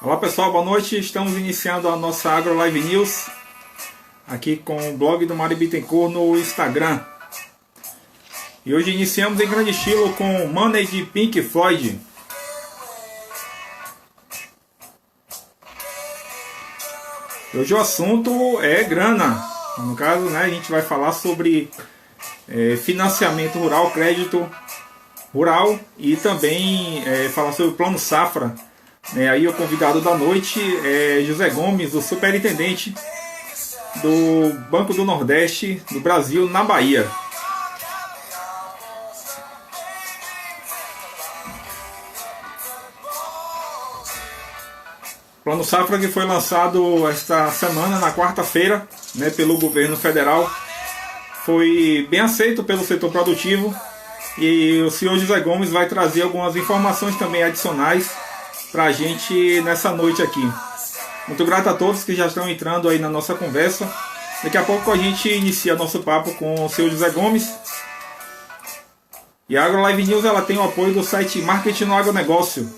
Olá pessoal, boa noite. Estamos iniciando a nossa Agro Live News aqui com o blog do Mário Bittencourt no Instagram. E hoje iniciamos em grande estilo com Money de Pink Floyd. Hoje o assunto é grana. No caso, né, a gente vai falar sobre financiamento rural, crédito rural e também falar sobre o Plano Safra. Aí o convidado da noite é José Gomes, o superintendente do Banco do Nordeste do Brasil, na Bahia. O Plano Safra que foi lançado esta semana, na quarta-feira, pelo governo federal, foi bem aceito pelo setor produtivo e o senhor José Gomes vai trazer algumas informações também adicionais para a gente nessa noite aqui. Muito grato a todos que já estão entrando aí na nossa conversa. Daqui a pouco a gente inicia nosso papo com o senhor José Gomes. E a Agro Live News ela tem o apoio do site Marketing no Agronegócio.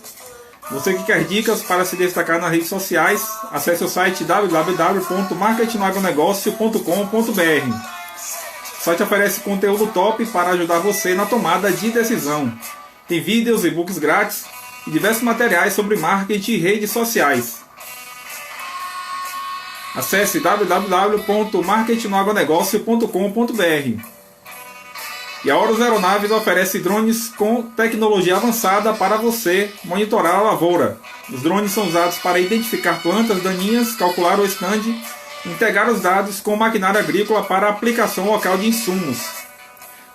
Você que quer dicas para se destacar nas redes sociais, acesse o site www.marketingnoagronegócio.com.br. O site oferece conteúdo top para ajudar você na tomada de decisão. Tem vídeos e e-books grátis e diversos materiais sobre marketing e redes sociais. Acesse www.marketingnoagronegócio.com.br. E a Horus Aeronaves oferece drones com tecnologia avançada para você monitorar a lavoura. Os drones são usados para identificar plantas daninhas, calcular o stand e integrar os dados com maquinário agrícola para aplicação local de insumos.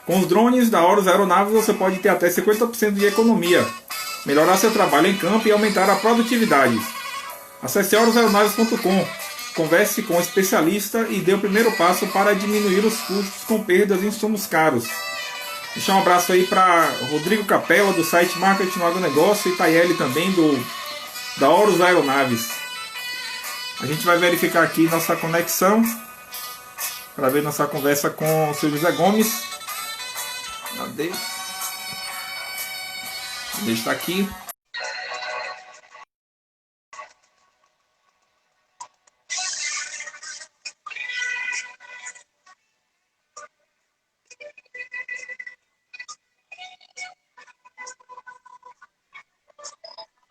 Com os drones da Horus Aeronaves você pode ter até 50% de economia, melhorar seu trabalho em campo e aumentar a produtividade. Acesse horusaeronaves.com, converse com um especialista e dê o primeiro passo para diminuir os custos com perdas de insumos caros. Deixar um abraço aí para Rodrigo Capella do site Marketing no Agronegócio e Tayeli também da Horus Aeronaves. A gente vai verificar aqui nossa conexão para ver nossa conversa com o senhor José Gomes. Cadê? Ele está aqui.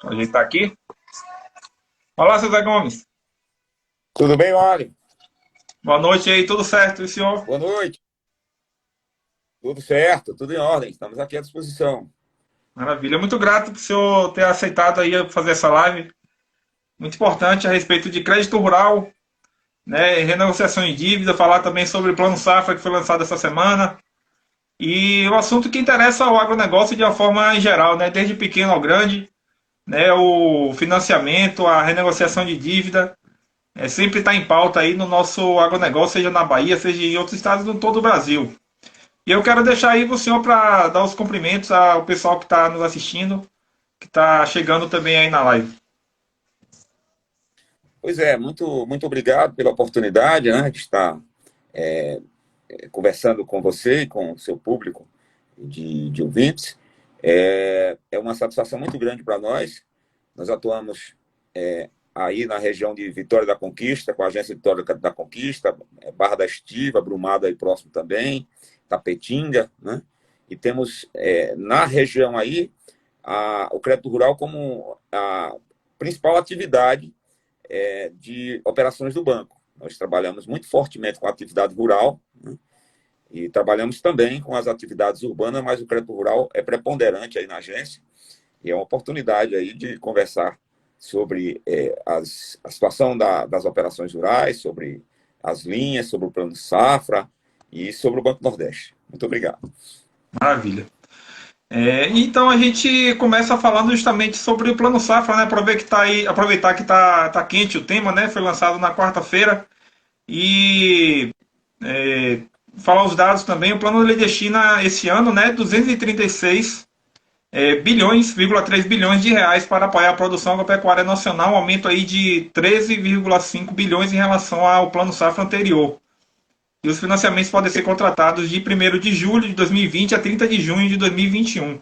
A gente está aqui. Olá, seu José Gomes. Tudo bem, Mário? Boa noite aí, tudo certo, e o senhor? Boa noite. Tudo certo, tudo em ordem. Estamos aqui à disposição. Maravilha. Muito grato por o senhor ter aceitado aí fazer essa live. Muito importante a respeito de crédito rural, renegociação de dívida, falar também sobre o Plano Safra que foi lançado essa semana. E o assunto que interessa ao agronegócio de uma forma em geral, desde pequeno ao grande, o financiamento, a renegociação de dívida, sempre está em pauta aí no nosso agronegócio, seja na Bahia, seja em outros estados de todo o Brasil. E eu quero deixar aí o senhor para dar os cumprimentos ao pessoal que está nos assistindo, que está chegando também aí na live. Pois é, muito obrigado pela oportunidade de estar conversando com você e com o seu público de ouvintes. É uma satisfação muito grande para nós. Nós atuamos aí na região de Vitória da Conquista, com a agência Vitória da Conquista, Barra da Estiva, Brumado aí próximo também, Tapetinga, E temos na região aí o crédito rural como a principal atividade de operações do banco. Nós trabalhamos muito fortemente com a atividade rural, e trabalhamos também com as atividades urbanas, mas o crédito rural é preponderante aí na agência, e é uma oportunidade aí de conversar sobre a situação das operações rurais, sobre as linhas, sobre o Plano Safra e sobre o Banco Nordeste. Muito obrigado. Maravilha. Então a gente começa falando justamente sobre o Plano Safra, aproveitar que tá quente o tema, foi lançado na quarta-feira, e falar os dados também. O plano ele destina esse ano 236,3 bilhões de reais para apoiar a produção agropecuária nacional, um aumento aí de 13,5 bilhões em relação ao Plano Safra anterior. E os financiamentos podem ser contratados de 1º de julho de 2020 a 30 de junho de 2021.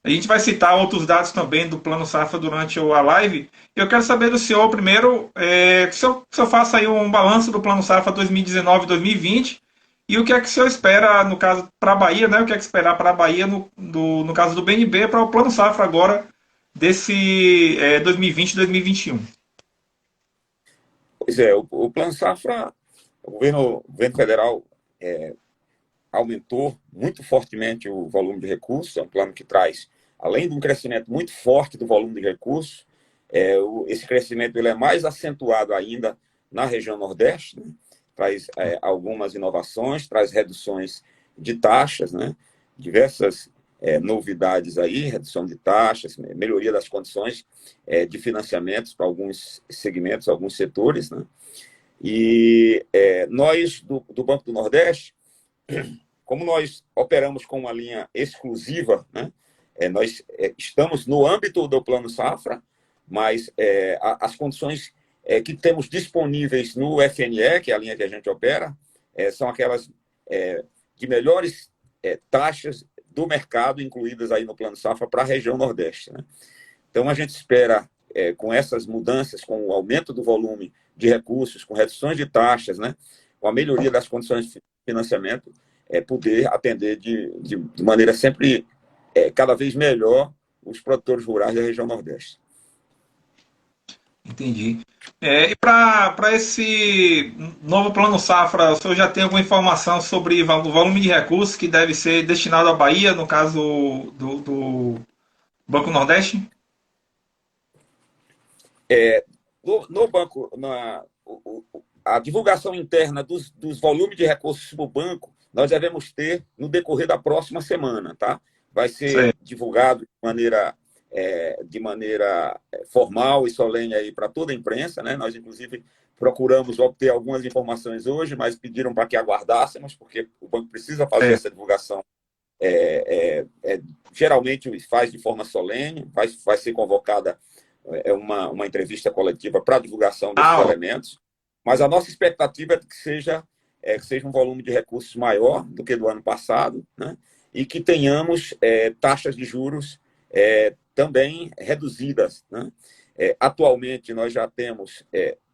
A gente vai citar outros dados também do Plano Safra durante a live. Eu quero saber do senhor, primeiro, que o senhor faça aí um balanço do Plano Safra 2019-2020 e o que é que o senhor espera, no caso, para a Bahia, né? O que é que esperar para a Bahia, no caso do BNB, para o Plano Safra agora, desse 2020-2021. Pois é, o Plano Safra, o governo federal aumentou muito fortemente o volume de recursos, é um plano que traz, além de um crescimento muito forte do volume de recursos, esse crescimento ele é mais acentuado ainda na região Nordeste, né? Traz algumas inovações, traz reduções de taxas, né? Diversas novidades aí, redução de taxas, melhoria das condições de financiamentos para alguns segmentos, alguns setores, né? E nós, do Banco do Nordeste, como nós operamos com uma linha exclusiva, né? Nós estamos no âmbito do Plano Safra, mas as condições que temos disponíveis no FNE, que é a linha que a gente opera, são aquelas de melhores taxas do mercado incluídas aí no Plano Safra para a região Nordeste, né? Então, a gente espera, com essas mudanças, com o aumento do volume de recursos, com reduções de taxas, né? Com a melhoria das condições de financiamento, poder atender de maneira sempre cada vez melhor os produtores rurais da região Nordeste. Entendi. E para esse novo Plano Safra, o senhor já tem alguma informação sobre o volume de recursos que deve ser destinado à Bahia, no caso do Banco Nordeste? No banco, a divulgação interna dos volumes de recursos para o banco, nós devemos ter no decorrer da próxima semana, tá? Vai ser divulgado de maneira formal e solene aí para toda a imprensa, né? Nós, inclusive, procuramos obter algumas informações hoje, mas pediram para que aguardássemos, porque o banco precisa fazer essa divulgação. Geralmente faz de forma solene, vai ser convocada uma entrevista coletiva para divulgação desses elementos, mas a nossa expectativa é que seja um volume de recursos maior do que do ano passado, né? E que tenhamos taxas de juros também reduzidas, né? Atualmente, nós já temos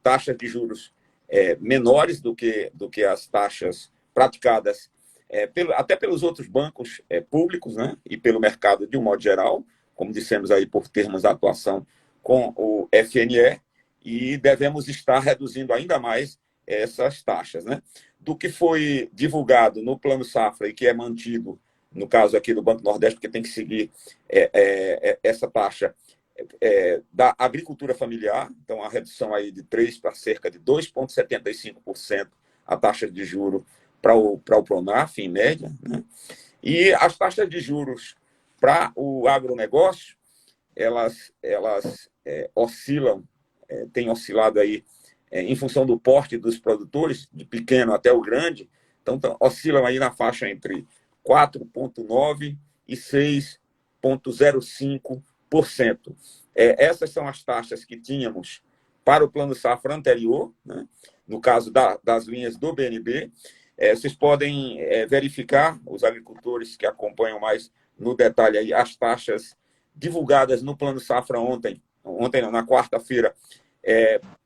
taxas de juros menores do que as taxas praticadas até pelos outros bancos públicos, né? E pelo mercado de um modo geral, como dissemos aí, por termos a atuação com o FNE, e devemos estar reduzindo ainda mais essas taxas, né? Do que foi divulgado no Plano Safra e que é mantido, no caso aqui do Banco Nordeste, porque tem que seguir essa taxa da agricultura familiar, então a redução aí de 3% para cerca de 2,75% a taxa de juros para o Pronaf, em média, né? E as taxas de juros para o agronegócio, elas oscilam, têm oscilado aí em função do porte dos produtores, de pequeno até o grande, então oscilam aí na faixa entre 4,9% e 6,05%. Essas são as taxas que tínhamos para o Plano Safra anterior, né? No caso das linhas do BNB. Vocês podem verificar, os agricultores que acompanham mais no detalhe aí, as taxas divulgadas no Plano Safra ontem não, na quarta-feira,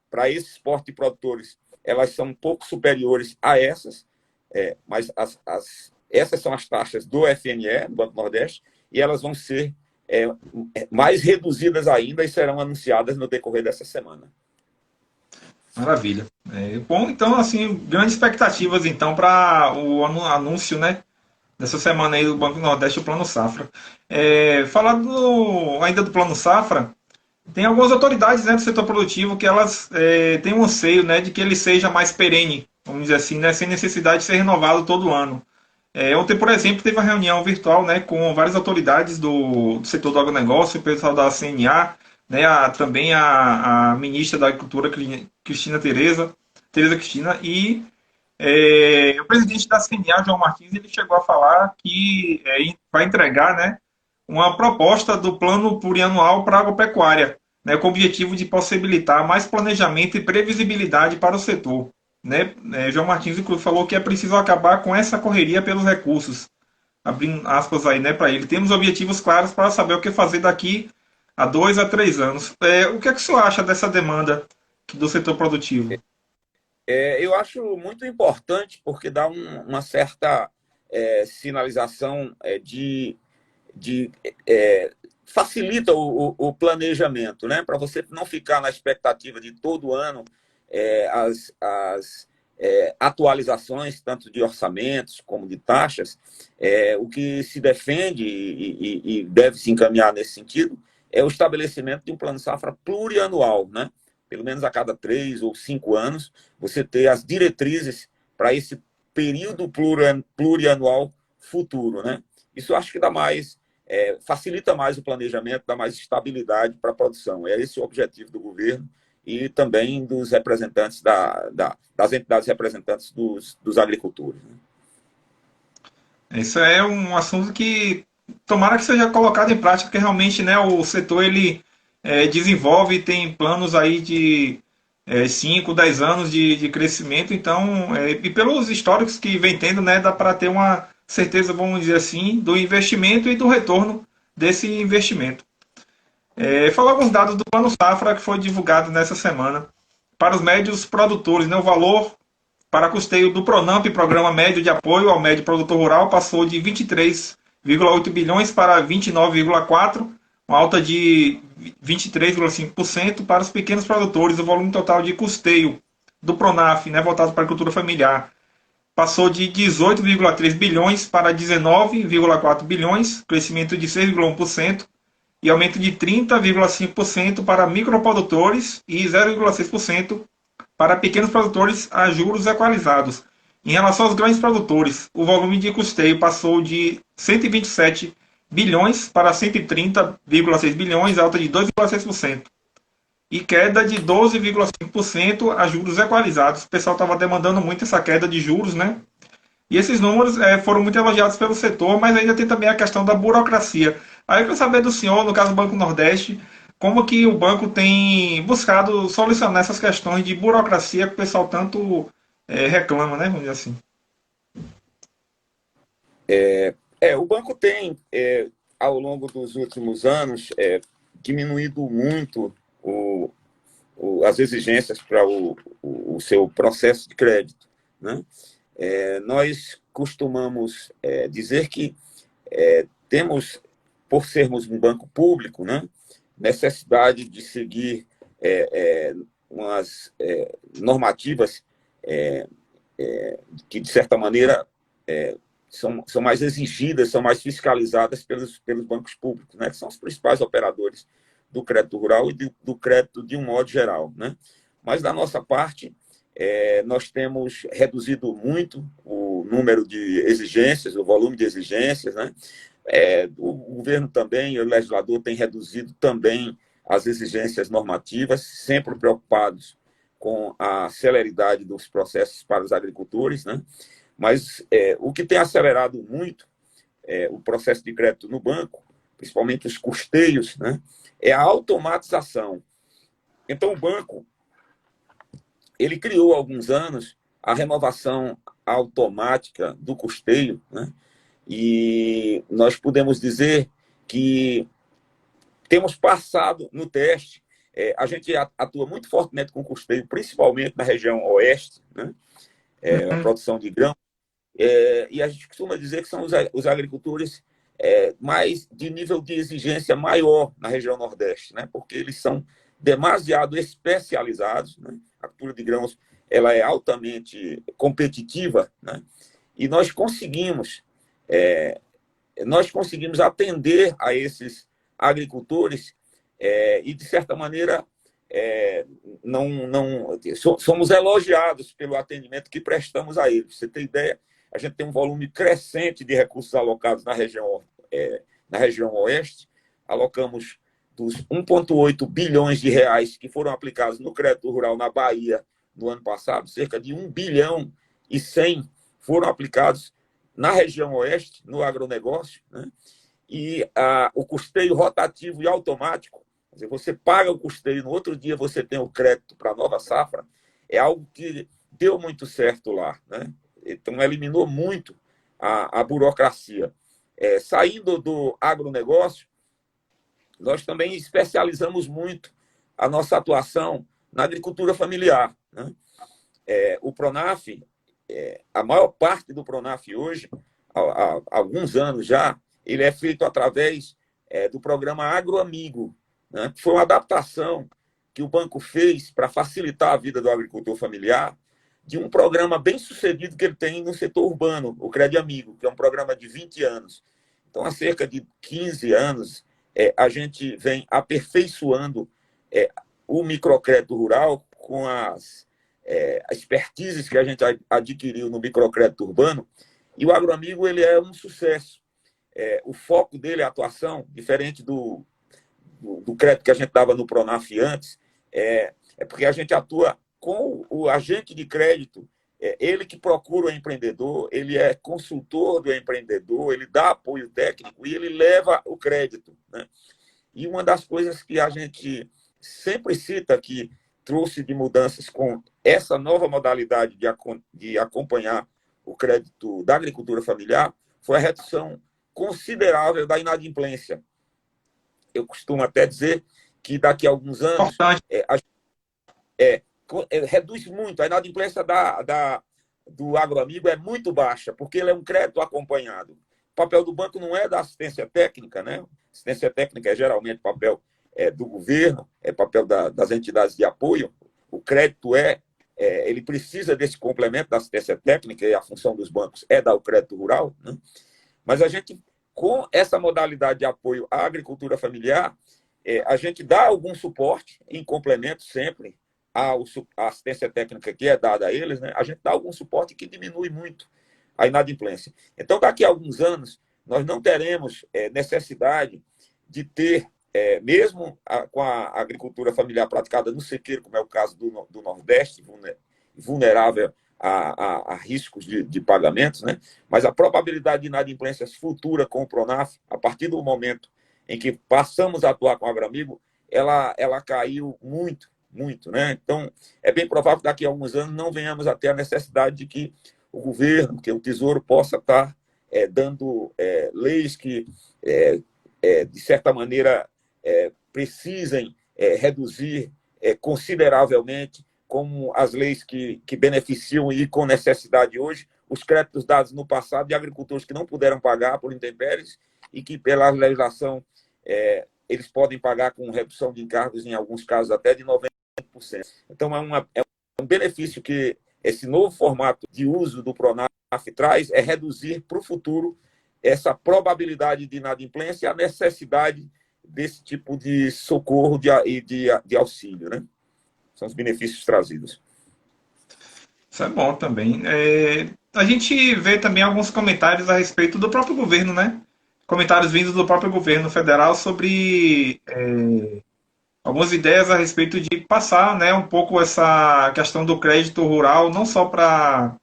para esses porte de produtores, elas são um pouco superiores a essas, mas essas são as taxas do FNE, do Banco Nordeste, e elas vão ser mais reduzidas ainda e serão anunciadas no decorrer dessa semana. Maravilha. Bom, então, assim, grandes expectativas, então, para o anúncio, né, dessa semana aí do Banco Nordeste, o Plano Safra. Falando ainda do Plano Safra, tem algumas autoridades, né, do setor produtivo que elas têm um anseio, né, de que ele seja mais perene, vamos dizer assim, né, sem necessidade de ser renovado todo ano. Ontem, por exemplo, teve uma reunião virtual, né, com várias autoridades do setor do agronegócio, o pessoal da CNA, né, também a ministra da Agricultura, Cristina Tereza Cristina, e o presidente da CNA, João Martins, ele chegou a falar que vai entregar, né, uma proposta do plano plurianual para a agropecuária, né, com o objetivo de possibilitar mais planejamento e previsibilidade para o setor. Né? João Martins, inclusive, falou que é preciso acabar com essa correria pelos recursos. abrindo aspas aí, né, para ele. Temos objetivos claros para saber o que fazer daqui a 2 a 3 anos. O que é que o senhor acha dessa demanda do setor produtivo? Eu acho muito importante porque dá uma certa sinalização de facilita o planejamento, né? Para você não ficar na expectativa de todo ano as atualizações, tanto de orçamentos como de taxas. O que se defende e deve se encaminhar nesse sentido é o estabelecimento de um plano safra plurianual, né? Pelo menos a cada 3 ou 5 anos, você ter as diretrizes para esse período plurianual futuro, né? Isso eu acho que dá mais, facilita mais o planejamento, dá mais estabilidade para a produção. É esse o objetivo do governo e também dos representantes das entidades representantes dos agricultores. Né? Isso é um assunto que tomara que seja colocado em prática, porque realmente, né, o setor ele desenvolve e tem planos aí de 5, 10 anos de crescimento, então, e pelos históricos que vem tendo, né, dá para ter uma certeza, vamos dizer assim, do investimento e do retorno desse investimento. Falar alguns dados do Plano Safra que foi divulgado nessa semana. Para os médios produtores, né, o valor para custeio do Pronamp, Programa Médio de Apoio ao Médio Produtor Rural, passou de 23,8 bilhões para 29,4, uma alta de 23,5%. Para os pequenos produtores, o volume total de custeio do Pronaf, né, voltado para a agricultura familiar, passou de 18,3 bilhões para 19,4 bilhões, crescimento de 6,1%, e aumento de 30,5% para microprodutores e 0,6% para pequenos produtores a juros equalizados. Em relação aos grandes produtores, o volume de custeio passou de 127 bilhões para 130,6 bilhões, alta de 2,6%. E queda de 12,5% a juros equalizados. O pessoal estava demandando muito essa queda de juros, né? E esses números foram muito elogiados pelo setor, mas ainda tem também a questão da burocracia. Aí eu quero saber do senhor, no caso do Banco Nordeste, como que o banco tem buscado solucionar essas questões de burocracia que o pessoal tanto reclama, né? Vamos dizer assim. O banco tem, ao longo dos últimos anos, diminuído muito as exigências para o seu processo de crédito. Né? Nós costumamos dizer que temos, por sermos um banco público, né, necessidade de seguir umas normativas que, de certa maneira, são mais exigidas, são mais fiscalizadas pelos bancos públicos, né, que são os principais operadores do crédito rural e do crédito de um modo geral. Né? Mas, da nossa parte, nós temos reduzido muito o número de exigências, o volume de exigências. Né? O governo também, o legislador tem reduzido também as exigências normativas, sempre preocupados com a celeridade dos processos para os agricultores. Né? Mas o que tem acelerado muito o processo de crédito no banco, principalmente os custeios, né, é a automatização. Então, o banco ele criou há alguns anos a renovação automática do custeio, né, e nós podemos dizer que temos passado no teste. A gente atua muito fortemente com custeio, principalmente na região oeste, né, a produção de grão, e a gente costuma dizer que são os agricultores mais de nível de exigência maior na região Nordeste, né? Porque eles são demasiado especializados. Né? A cultura de grãos ela é altamente competitiva, né? E nós conseguimos atender a esses agricultores e, de certa maneira, somos elogiados pelo atendimento que prestamos a eles. Pra você ter ideia, a gente tem um volume crescente de recursos alocados na região oeste. Alocamos dos 1,8 bilhões de reais que foram aplicados no crédito rural na Bahia no ano passado, cerca de 1 bilhão e 100 foram aplicados na região oeste, no agronegócio. Né? E o custeio rotativo e automático, quer dizer, você paga o custeio, no outro dia você tem o crédito para a nova safra, é algo que deu muito certo lá. Né? Então, eliminou muito a burocracia. Saindo do agronegócio, nós também especializamos muito a nossa atuação na agricultura familiar, né? O Pronaf, a maior parte do Pronaf hoje, há alguns anos já, ele é feito através do programa Agroamigo, né? Que foi uma adaptação que o banco fez para facilitar a vida do agricultor familiar, de um programa bem sucedido que ele tem no setor urbano, o Crédito Amigo, que é um programa de 20 anos. Então, há cerca de 15 anos, a gente vem aperfeiçoando o microcrédito rural com as expertises que a gente adquiriu no microcrédito urbano, e o Agroamigo ele é um sucesso. O foco dele, a atuação, diferente do crédito que a gente dava no Pronaf antes, é porque a gente atua com o agente de crédito, ele que procura o empreendedor, ele é consultor do empreendedor, ele dá apoio técnico e ele leva o crédito, né? E uma das coisas que a gente sempre cita que trouxe de mudanças com essa nova modalidade de acompanhar o crédito da agricultura familiar foi a redução considerável da inadimplência. Eu costumo até dizer que daqui a alguns anos reduz muito. A inadimplência do Agroamigo é muito baixa, porque ele é um crédito acompanhado. O papel do banco não é da assistência técnica, né? Assistência técnica é geralmente papel do governo, é papel das entidades de apoio. O crédito ele precisa desse complemento da assistência técnica, e a função dos bancos é dar o crédito rural, né? Mas a gente, com essa modalidade de apoio à agricultura familiar, a gente dá algum suporte, em complemento sempre à assistência técnica que é dada a eles, né? A gente dá algum suporte que diminui muito a inadimplência. Então, daqui a alguns anos, nós não teremos necessidade de ter, mesmo com a agricultura familiar praticada no sequeiro, como é o caso do Nordeste, vulnerável a riscos de pagamentos, né? Mas a probabilidade de inadimplência futura com o Pronaf, a partir do momento em que passamos a atuar com o Agroamigo, ela caiu muito, muito, né? Então, é bem provável que daqui a alguns anos não venhamos a ter a necessidade de que o governo, que o Tesouro possa estar dando leis que, de certa maneira, precisem reduzir consideravelmente, como as leis que beneficiam e com necessidade hoje, os créditos dados no passado de agricultores que não puderam pagar por intempéries e que, pela legislação, eles podem pagar com redução de encargos, em alguns casos, até de 90%. Então, é um benefício que esse novo formato de uso do Pronaf traz, é reduzir para o futuro essa probabilidade de inadimplência e a necessidade desse tipo de socorro e de auxílio, né? São os benefícios trazidos. Isso é bom também. A gente vê também alguns comentários a respeito do próprio governo, né? Comentários vindos do próprio governo federal sobre algumas ideias a respeito de passar, né, um pouco essa questão do crédito rural, não só para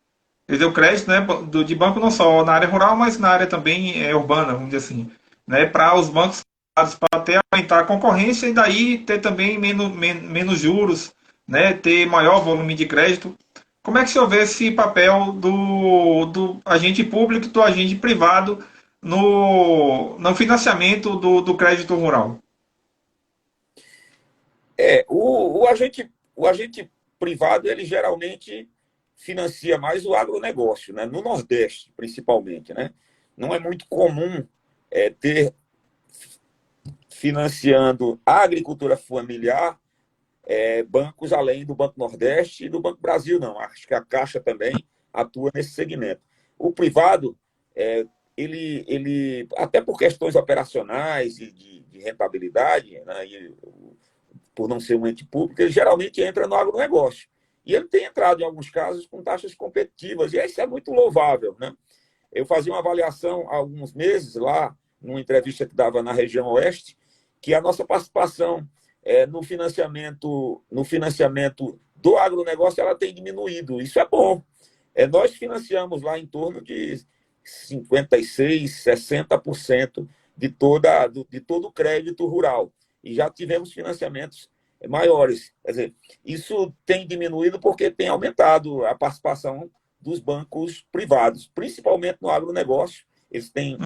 o crédito, né, de banco não só na área rural, mas na área também urbana, vamos dizer assim, né, para os bancos para até aumentar a concorrência e daí ter também menos juros, né, ter maior volume de crédito. Como é que o senhor vê esse papel do agente público e do agente privado no financiamento do crédito rural? O agente privado, ele geralmente financia mais o agronegócio, né? No Nordeste, principalmente, né? Não é muito comum ter financiando a agricultura familiar bancos além do Banco Nordeste e do Banco Brasil, não. Acho que a Caixa também atua nesse segmento. O privado, ele até por questões operacionais e de rentabilidade, né, e por não ser um ente público, ele geralmente entra no agronegócio. E ele tem entrado, em alguns casos, com taxas competitivas, e isso é muito louvável, né? Eu fazia uma avaliação há alguns meses lá, numa entrevista que dava na região oeste, que a nossa participação no financiamento do agronegócio ela tem diminuído. Isso é bom. Nós financiamos lá em torno de 56%, 60% de todo o crédito rural. E já tivemos financiamentos maiores. Quer dizer, isso tem diminuído porque tem aumentado a participação dos bancos privados, principalmente no agronegócio. Eles têm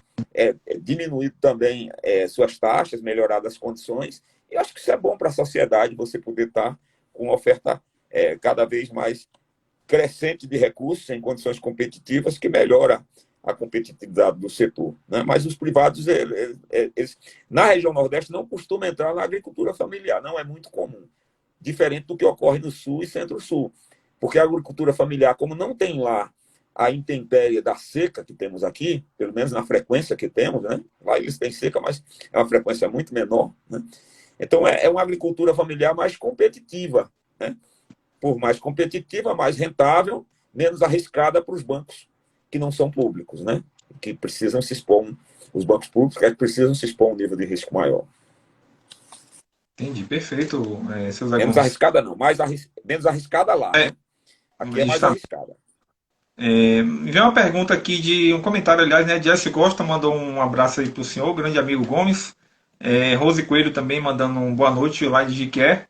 diminuído também suas taxas, melhorado as condições. E eu acho que isso é bom para a sociedade, você poder estar com uma oferta cada vez mais crescente de recursos em condições competitivas, que melhora a competitividade do setor, né? Mas os privados, eles, na região Nordeste, não costumam entrar na agricultura familiar, não é muito comum, diferente do que ocorre no Sul e Centro-Sul, porque a agricultura familiar, como não tem lá a intempérie da seca que temos aqui, pelo menos na frequência que temos, né? Lá eles têm seca, mas é uma frequência muito menor, né? Então, é uma agricultura familiar mais competitiva, né? Por mais competitiva, mais rentável, menos arriscada para os bancos que não são públicos, né? Que precisam se expor, os bancos públicos que precisam se expor a um nível de risco maior. Entendi, perfeito, seu Zé Menos Gomes. arriscada não, menos arriscada lá, É, né? Aqui é mais arriscada. me veio uma pergunta aqui de um comentário, aliás, né? Jesse Costa mandou um abraço aí pro senhor, grande amigo Gomes. Rose Coelho também mandando um boa noite lá de Jiqué.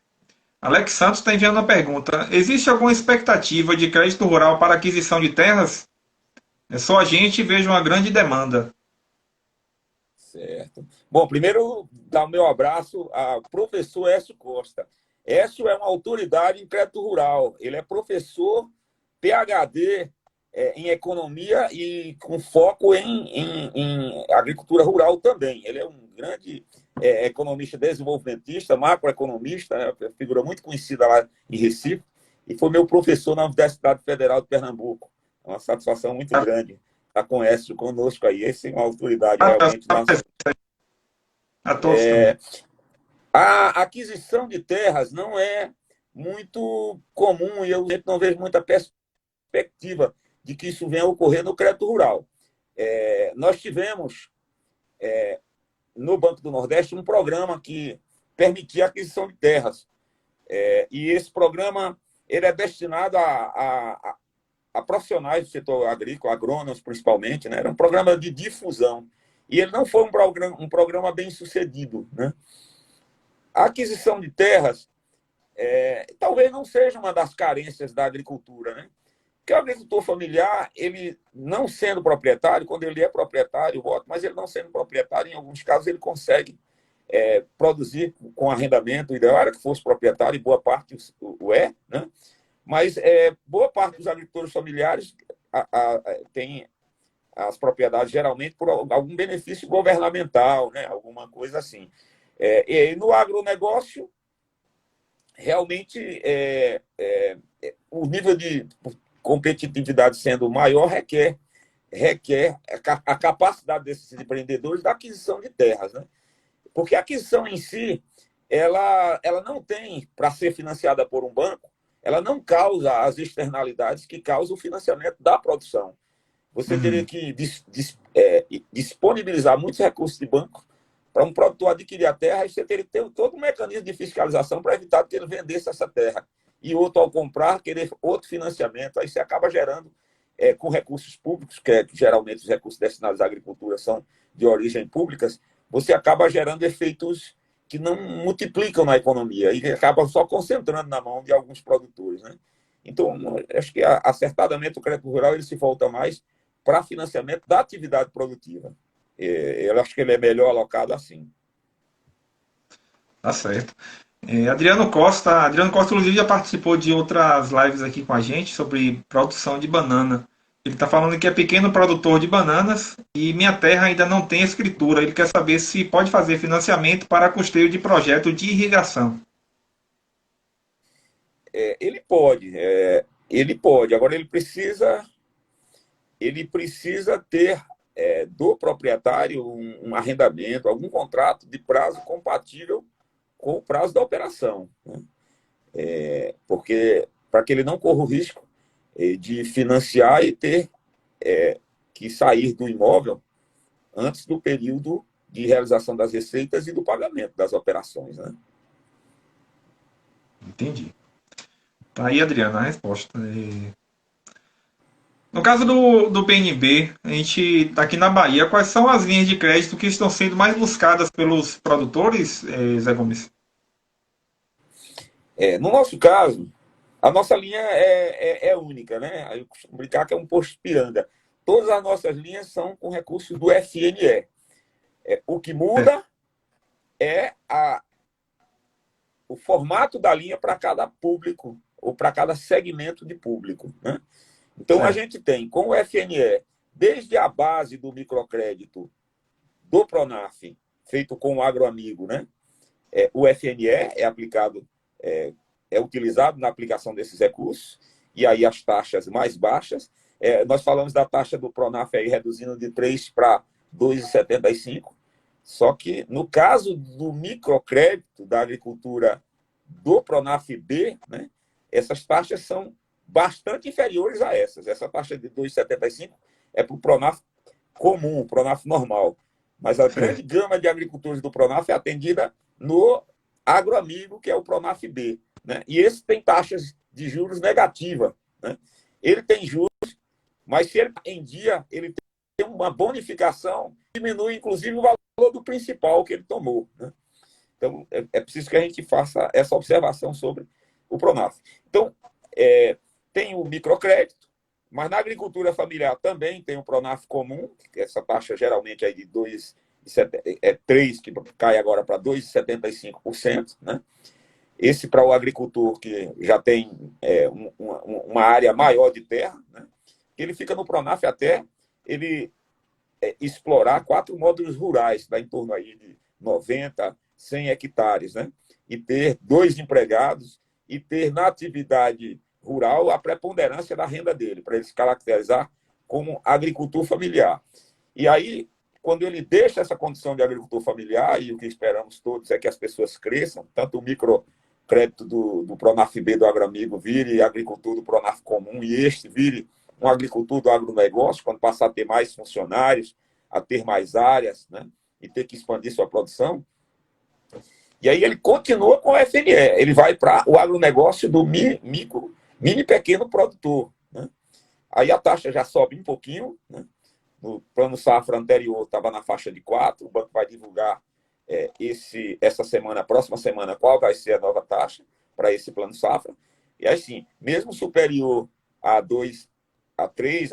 Alex Santos está enviando uma pergunta. Existe alguma expectativa de crédito rural para aquisição de terras? É só a gente veja uma grande demanda. Certo. Bom, primeiro, dar o meu abraço ao professor Écio Costa. Écio é uma autoridade em crédito rural. Ele é professor PhD em economia e com foco em agricultura rural também. Ele é um grande economista desenvolvimentista, macroeconomista, né, figura muito conhecida lá em Recife, e foi meu professor na Universidade Federal de Pernambuco. É uma satisfação muito grande estar com Écio conosco aí. Esse é uma autoridade realmente na... A todos também. A aquisição de terras não é muito comum e eu não vejo muita perspectiva de que isso venha a ocorrer no crédito rural. Nós tivemos, no Banco do Nordeste, um programa que permitia a aquisição de terras. E esse programa ele é destinado a profissionais do setor agrícola, agrônomos principalmente, né? Era um programa de difusão. E ele não foi um programa bem sucedido, né? A aquisição de terras talvez não seja uma das carências da agricultura, né? Porque o agricultor familiar, ele não sendo proprietário, quando ele é proprietário, mas ele não sendo proprietário, em alguns casos ele consegue produzir com arrendamento. O ideal era que fosse proprietário, e boa parte o é, né? Mas boa parte dos agricultores familiares tem as propriedades geralmente por algum benefício governamental, né? Alguma coisa assim. E no agronegócio, realmente, o nível de competitividade sendo maior requer a capacidade desses empreendedores da aquisição de terras, né? Porque a aquisição em si, ela não tem, para ser financiada por um banco, ela não causa as externalidades que causam o financiamento da produção. Você teria que disponibilizar muitos recursos de banco para um produtor adquirir a terra, e você teria que ter todo um mecanismo de fiscalização para evitar que ele vendesse essa terra. E outro, ao comprar, querer outro financiamento. Aí você acaba gerando, com recursos públicos, que geralmente os recursos destinados à agricultura são de origem públicas, você acaba gerando efeitos que não multiplicam na economia e acaba só concentrando na mão de alguns produtores, né? Então, acho que acertadamente o crédito rural ele se volta mais para financiamento da atividade produtiva. Eu acho que ele é melhor alocado assim. Tá certo. Adriano Costa, inclusive, já participou de outras lives aqui com a gente sobre produção de banana. Ele está falando que é pequeno produtor de bananas e minha terra ainda não tem escritura. Ele quer saber se pode fazer financiamento para custeio de projeto de irrigação. Ele pode, ele pode. Agora ele precisa ter do proprietário um arrendamento, algum contrato de prazo compatível com o prazo da operação, né? Porque para que ele não corra o risco de financiar e ter que sair do imóvel antes do período de realização das receitas e do pagamento das operações, né? Entendi. Tá aí, Adriano, a resposta. No caso do PNB, a gente está aqui na Bahia. Quais são as linhas de crédito que estão sendo mais buscadas pelos produtores, Zé Gomes? No nosso caso, a nossa linha é única, né? Eu costumo brincar que é um posto piranga. Todas as nossas linhas são com recursos do FNE. O que muda é o formato da linha para cada público, ou para cada segmento de público, né? Então, a gente tem, com o FNE, desde a base do microcrédito do Pronaf, feito com o agroamigo, né? O FNE é aplicado, é utilizado na aplicação desses recursos, e aí as taxas mais baixas. Nós falamos da taxa do Pronaf aí reduzindo de 3 para 2,75, só que no caso do microcrédito da agricultura do Pronaf B, né, essas taxas são bastante inferiores a essas. Essa taxa de 2,75 é para o Pronaf comum, o Pronaf normal. Mas a grande gama de agricultores do Pronaf é atendida no agroamigo, que é o Pronaf B, né? E esse tem taxas de juros negativa, né? Ele tem juros, mas se ele em dia, ele tem uma bonificação, diminui inclusive o valor do principal que ele tomou, né? Então, é preciso que a gente faça essa observação sobre o Pronaf. Então, tem o microcrédito, mas na agricultura familiar também tem o Pronaf comum, que essa taxa geralmente é de 3, que cai agora para 2,75%, né? Esse para o agricultor que já tem uma área maior de terra, né? Ele fica no Pronaf até ele explorar 4 módulos rurais, dá em torno aí de 90, 100 hectares, né? E ter 2 empregados e ter na atividade rural a preponderância da renda dele, para ele se caracterizar como agricultor familiar. E aí, quando ele deixa essa condição de agricultor familiar, e o que esperamos todos é que as pessoas cresçam, tanto o microcrédito do Pronaf B do agroamigo vire agricultor do Pronaf comum, e este vire um agricultor do agronegócio, quando passar a ter mais funcionários, a ter mais áreas, né, e ter que expandir sua produção. E aí ele continua com o FNE, ele vai para o agronegócio do mini pequeno produtor, né? Aí a taxa já sobe um pouquinho, né? No plano safra anterior estava na faixa de 4, o banco vai divulgar essa semana, próxima semana, qual vai ser a nova taxa para esse plano safra. E assim, mesmo superior a 3,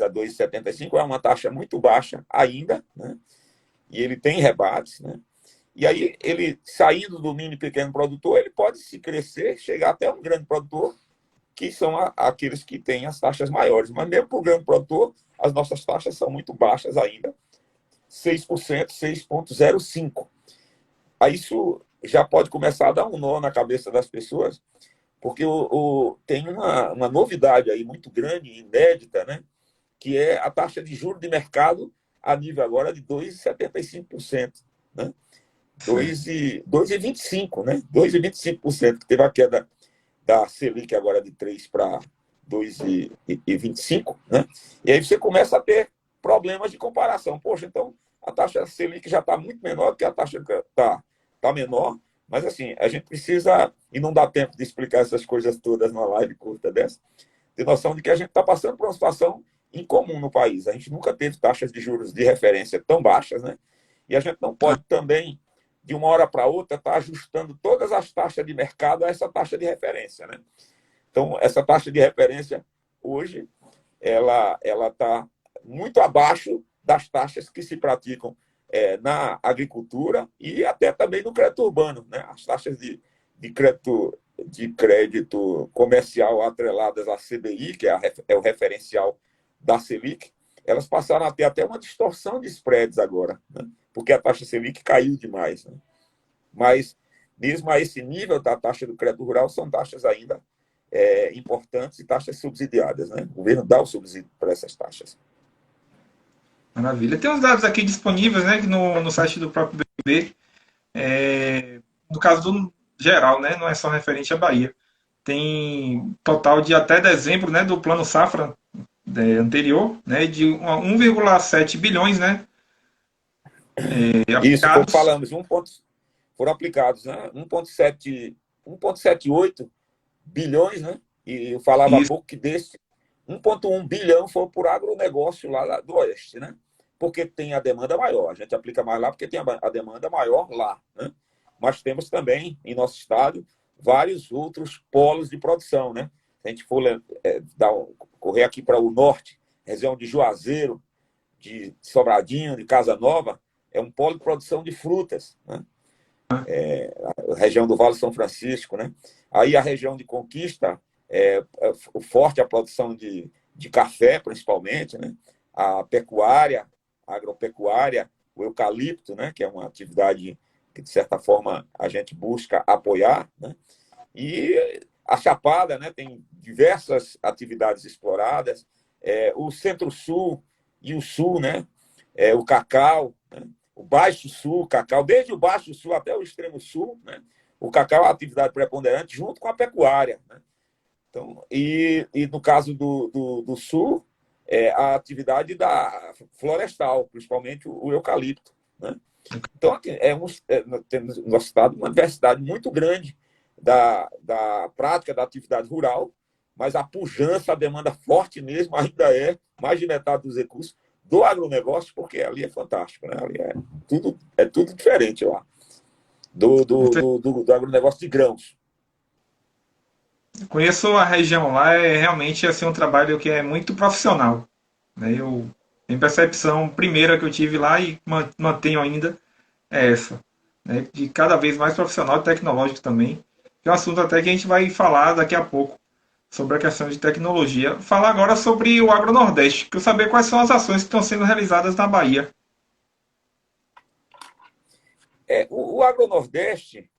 a 2,75, é uma taxa muito baixa ainda, né? E ele tem rebates, né? E aí, ele saindo do mini pequeno produtor, ele pode se crescer, chegar até um grande produtor, que são aqueles que têm as taxas maiores. Mas mesmo para o grande produtor, as nossas taxas são muito baixas ainda, 6%, 6,05%. Aí isso já pode começar a dar um nó na cabeça das pessoas, porque tem uma novidade aí muito grande, inédita, né? Que é a taxa de juros de mercado a nível agora de 2,75%, né? 2,25%, né? 2,25%, que teve a queda da Selic agora de 3 para 2,25%, né? E aí você começa a ter problemas de comparação. Poxa, então a taxa Selic já está muito menor do que a taxa está menor, mas assim, a gente precisa, e não dá tempo de explicar essas coisas todas numa live curta dessa, ter noção de que a gente está passando por uma situação incomum no país. A gente nunca teve taxas de juros de referência tão baixas, né? E a gente não pode também, de uma hora para outra, estar ajustando todas as taxas de mercado a essa taxa de referência, né? Então, essa taxa de referência, hoje, ela está muito abaixo das taxas que se praticam na agricultura e até também no crédito urbano, né? As taxas de crédito comercial atreladas à CDI, que é o referencial da Selic, elas passaram a ter até uma distorção de spreads agora, né? Porque a taxa Selic caiu demais, né? Mas, mesmo a esse nível da taxa do crédito rural, são taxas ainda importantes e taxas subsidiadas, né? O governo dá o subsídio para essas taxas. Maravilha. Tem uns dados aqui disponíveis, né, no site do próprio BB, no caso do geral, né, não é só referente à Bahia. Tem total de até dezembro, né, do plano safra anterior, né, de 1,7 bilhões, né, Isso, como aplicados. falamos, foram aplicados, né, 1,78 bilhões, né, e eu falava há pouco que desse 1,1 bilhão foi por agronegócio lá do Oeste, né? Porque tem a demanda maior. A gente aplica mais lá porque tem a demanda maior lá, né? Mas temos também, em nosso estado, vários outros polos de produção, né? Se a gente for correr aqui para o norte, região de Juazeiro, de Sobradinho, de Casa Nova, é um polo de produção de frutas, né? A região do Vale São Francisco, né? Aí a região de Conquista é forte a produção de café, principalmente, né? A pecuária, a agropecuária, o eucalipto, né? Que é uma atividade que, de certa forma, a gente busca apoiar, né? E a Chapada, né? Tem diversas atividades exploradas, o Centro-Sul e o Sul, né? O cacau, né? O Baixo Sul, o cacau, desde o Baixo Sul até o Extremo Sul, né? O cacau é uma atividade preponderante junto com a pecuária, né? Então, e no caso do Sul, a atividade da florestal, principalmente o eucalipto, né? Então, aqui nós temos no nosso estado uma diversidade muito grande da prática da atividade rural, mas a pujança, a demanda forte mesmo, ainda mais de metade dos recursos do agronegócio, porque ali é fantástico, né? Ali tudo diferente lá, do agronegócio de grãos. Conheço a região lá, é realmente assim, um trabalho que é muito profissional, né? Em percepção primeira que eu tive lá e mantenho ainda é essa, né? De cada vez mais profissional e tecnológico também, que é um assunto até que a gente vai falar daqui a pouco sobre a questão de tecnologia. Falar agora sobre o Agronordeste, quero saber quais são as ações que estão sendo realizadas na Bahia. O Agronordeste,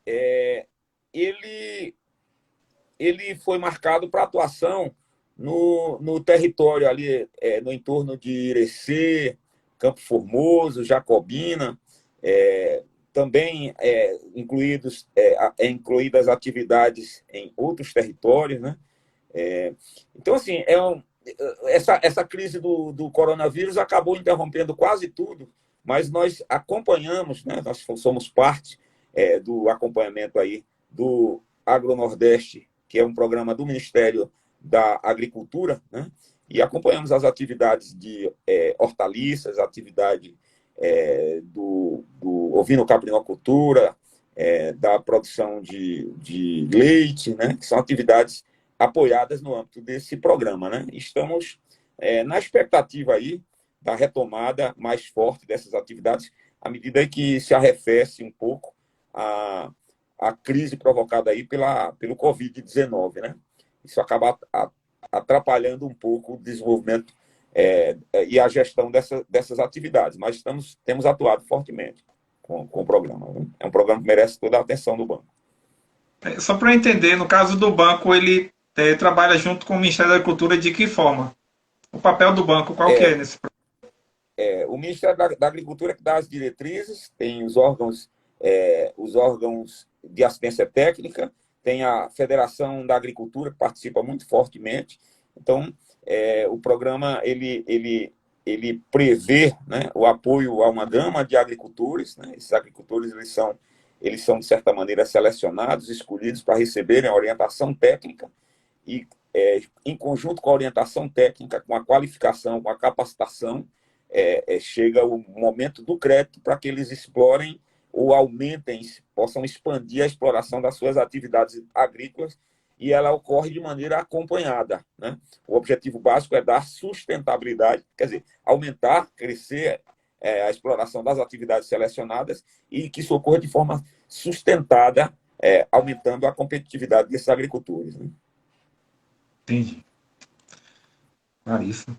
ele foi marcado para atuação no território ali, no entorno de Irecê, Campo Formoso, Jacobina, também incluídas atividades em outros territórios, né? Então, assim, essa crise do coronavírus acabou interrompendo quase tudo, mas nós acompanhamos, né? Nós somos parte do acompanhamento aí do Agronordeste, que é um programa do Ministério da Agricultura, né? E acompanhamos as atividades de hortaliças, atividade do ovino-caprinocultura, da produção de leite, né? Que são atividades apoiadas no âmbito desse programa, né? Estamos na expectativa aí da retomada mais forte dessas atividades, à medida que se arrefece um pouco a crise provocada aí pelo Covid-19, né? Isso acaba atrapalhando um pouco o desenvolvimento e a gestão dessas atividades, mas temos atuado fortemente com o programa, né? É um programa que merece toda a atenção do banco. Só para eu entender, no caso do banco, ele trabalha junto com o Ministério da Agricultura de que forma? O papel do banco, qual que é nesse o Ministério da Agricultura que dá as diretrizes, tem os órgãos de assistência técnica, tem a Federação da Agricultura, que participa muito fortemente. Então, o programa ele prevê, né, o apoio a uma gama de agricultores, né? Esses agricultores eles são, de certa maneira, selecionados, escolhidos para receberem a orientação técnica e, em conjunto com a orientação técnica, com a qualificação, com a capacitação, chega o momento do crédito para que eles explorem ou aumentem, possam expandir a exploração das suas atividades agrícolas, e ela ocorre de maneira acompanhada, né? O objetivo básico é dar sustentabilidade, quer dizer, aumentar, crescer a exploração das atividades selecionadas e que isso ocorra de forma sustentada, aumentando a competitividade desses agricultores, né? Entendi. Claríssimo.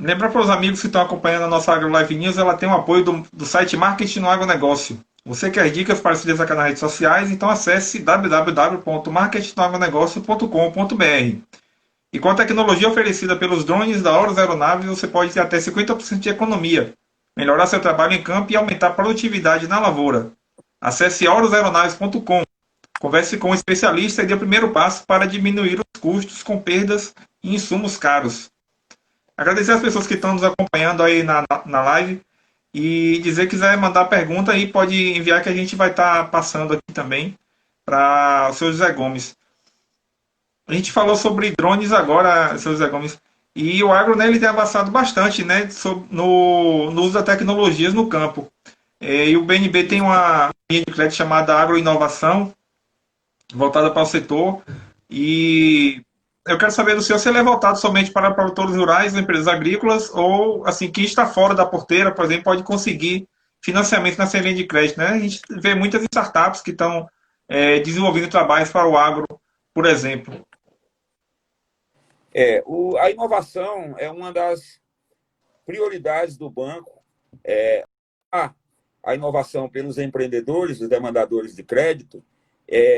Lembra para os amigos que estão acompanhando a nossa AgroLive News, ela tem o apoio do site Marketing no Agronegócio. Você quer dicas para se destacar nas redes sociais? Então acesse www.marketingnoagronegócio.com.br. E com a tecnologia oferecida pelos drones da Horus Aeronaves, você pode ter até 50% de economia, melhorar seu trabalho em campo e aumentar a produtividade na lavoura. Acesse horusaeronaves.com, converse com um especialista e dê o primeiro passo para diminuir os custos com perdas e insumos caros. Agradecer as pessoas que estão nos acompanhando aí na live e dizer que quiser mandar pergunta aí, pode enviar que a gente vai estar passando aqui também para o seu José Gomes. A gente falou sobre drones agora, seu José Gomes, e o agro, né, ele tem avançado bastante, né, no uso das tecnologias no campo. E o BNB tem uma linha de crédito chamada Agroinovação, voltada para o setor, e eu quero saber do senhor se ele é voltado somente para produtores rurais ou empresas agrícolas, ou assim, quem está fora da porteira, por exemplo, pode conseguir financiamento nessa linha de crédito, né? A gente vê muitas startups que estão desenvolvendo trabalhos para o agro, por exemplo. A inovação é uma das prioridades do banco. A inovação pelos empreendedores, os demandadores de crédito,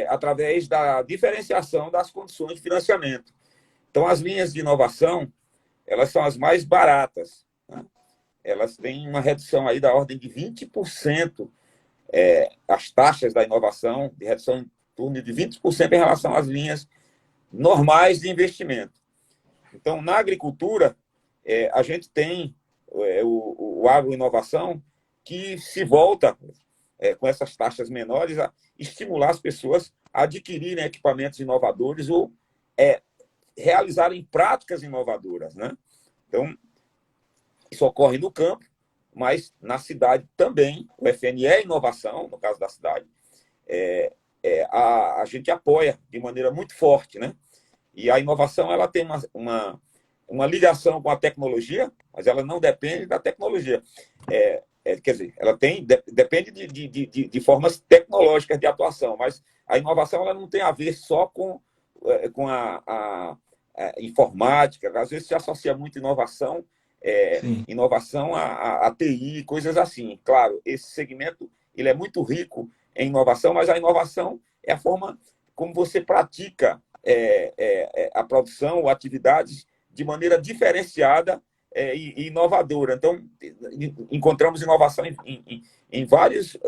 através da diferenciação das condições de financiamento. Então, as linhas de inovação, elas são as mais baratas, né? Elas têm uma redução aí da ordem de 20%, as taxas da inovação, de redução em torno de 20% em relação às linhas normais de investimento. Então, na agricultura, a gente tem o agroinovação, que se volta com essas taxas menores a estimular as pessoas a adquirirem equipamentos inovadores ou realizarem práticas inovadoras, né? Então, isso ocorre no campo, mas na cidade também. O FNE é inovação, no caso da cidade, a gente apoia de maneira muito forte, né? E a inovação, ela tem uma ligação com a tecnologia, mas ela não depende da tecnologia. Quer dizer, ela depende de formas tecnológicas de atuação, mas a inovação, ela não tem a ver só com a informática. Às vezes se associa muito inovação a TI, coisas assim. Claro, esse segmento ele é muito rico em inovação, mas a inovação é a forma como você pratica a produção ou atividades de maneira diferenciada e inovadora. Então, encontramos inovação em vários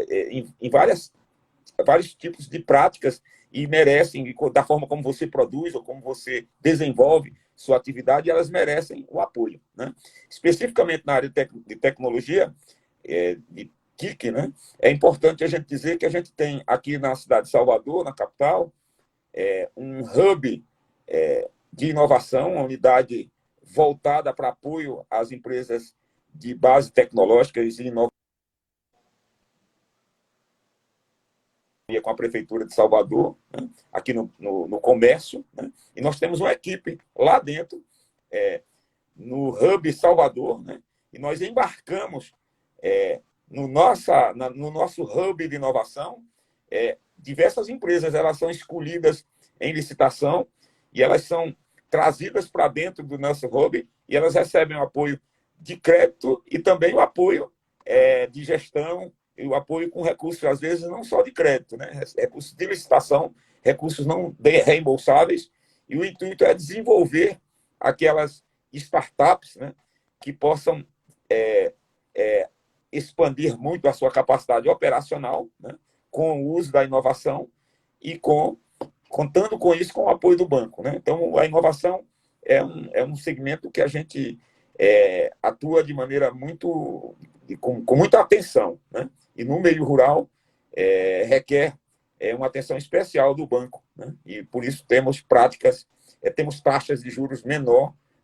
tipos de práticas e merecem, da forma como você produz ou como você desenvolve sua atividade, elas merecem o apoio, né? Especificamente na área de tecnologia, de TIC, né? É importante a gente dizer que a gente tem aqui na cidade de Salvador, na capital, um hub de inovação, uma unidade voltada para apoio às empresas de base tecnológica e inovação, com a Prefeitura de Salvador, né? Aqui no comércio, né? E nós temos uma equipe lá dentro, no Hub Salvador, né? E nós embarcamos no nosso Hub de inovação, diversas empresas, elas são escolhidas em licitação e elas são trazidas para dentro do nosso Hub e elas recebem o apoio de crédito e também o apoio de gestão e o apoio com recursos, às vezes, não só de crédito, né? Recursos de licitação, recursos não reembolsáveis, e o intuito é desenvolver aquelas startups, né, que possam expandir muito a sua capacidade operacional, né, com o uso da inovação e contando com isso com o apoio do banco, né? Então, a inovação é um segmento que a gente atua de maneira com muita atenção, né? E no meio rural requer uma atenção especial do banco, né? E por isso temos temos taxas de juros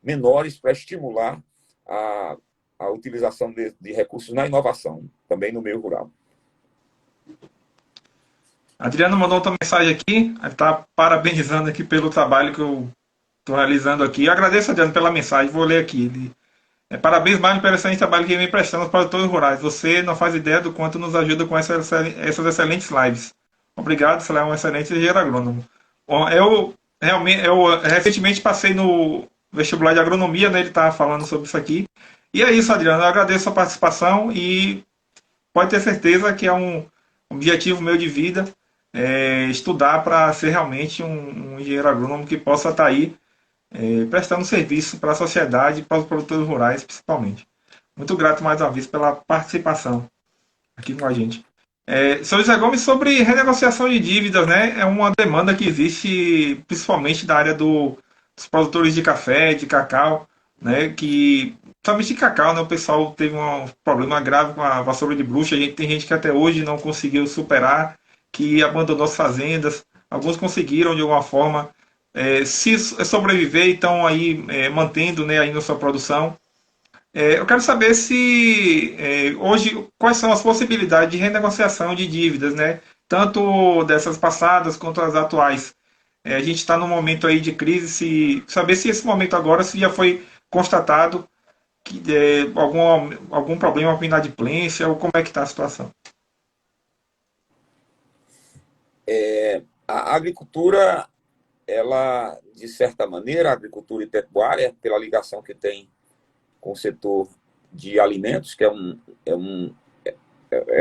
menores para estimular a utilização de recursos na inovação, também no meio rural. Adriano mandou outra mensagem aqui, está parabenizando aqui pelo trabalho que eu estou realizando aqui. Eu agradeço, Adriano, pela mensagem, vou ler aqui. Parabéns, Mário, pelo excelente trabalho que vem prestando aos produtores rurais. Você não faz ideia do quanto nos ajuda com essas excelentes lives. Obrigado, você é um excelente engenheiro agrônomo. Bom, eu recentemente passei no vestibular de agronomia, né? Ele estava falando sobre isso aqui. E é isso, Adriano. Eu agradeço a participação e pode ter certeza que é um objetivo meu de vida estudar para ser realmente um engenheiro agrônomo que possa estar aí prestando serviço para a sociedade e para os produtores rurais, principalmente. Muito grato mais uma vez pela participação aqui com a gente. Sr. José Gomes, sobre renegociação de dívidas, né? É uma demanda que existe principalmente da área dos produtores de café, de cacau, né? Somente de cacau, né? O pessoal teve um problema grave com a vassoura de bruxa. Tem gente que até hoje não conseguiu superar, que abandonou as fazendas. Alguns conseguiram de alguma forma se sobreviver e estão aí mantendo, né, ainda a sua produção. Eu quero saber se hoje quais são as possibilidades de renegociação de dívidas, né? Tanto dessas passadas quanto as atuais. A gente está num momento aí de crise, saber se esse momento agora se já foi constatado que algum problema com inadimplência ou como é que está a situação. A agricultura, ela, de certa maneira, a agricultura e pecuária, pela ligação que tem com o setor de alimentos, que é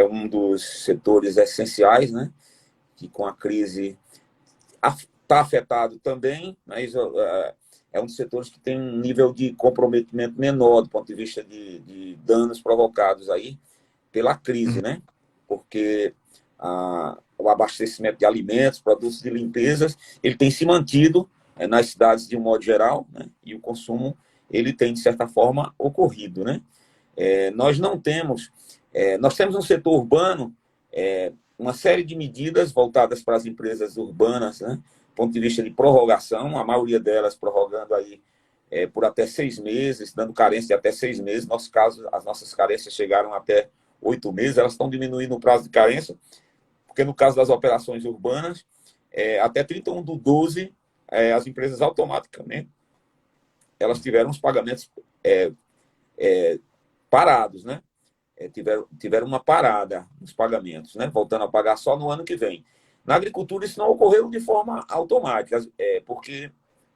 um dos setores essenciais, né? Que com a crise está afetado também, mas é um dos setores que tem um nível de comprometimento menor do ponto de vista de danos provocados aí pela crise, né? Porque o abastecimento de alimentos, produtos de limpezas, ele tem se mantido nas cidades de um modo geral, né? E o consumo ele tem, de certa forma, ocorrido, né? Nós temos um setor urbano, uma série de medidas voltadas para as empresas urbanas, né? Do ponto de vista de prorrogação, a maioria delas prorrogando aí por até 6 meses, dando carência de até 6 meses. No nosso caso, as nossas carências chegaram até 8 meses, elas estão diminuindo o prazo de carência, porque no caso das operações urbanas, até 31/12, as empresas automaticamente elas tiveram os pagamentos parados, né? Tiveram uma parada nos pagamentos, né? Voltando a pagar só no ano que vem. Na agricultura, isso não ocorreu de forma automática, porque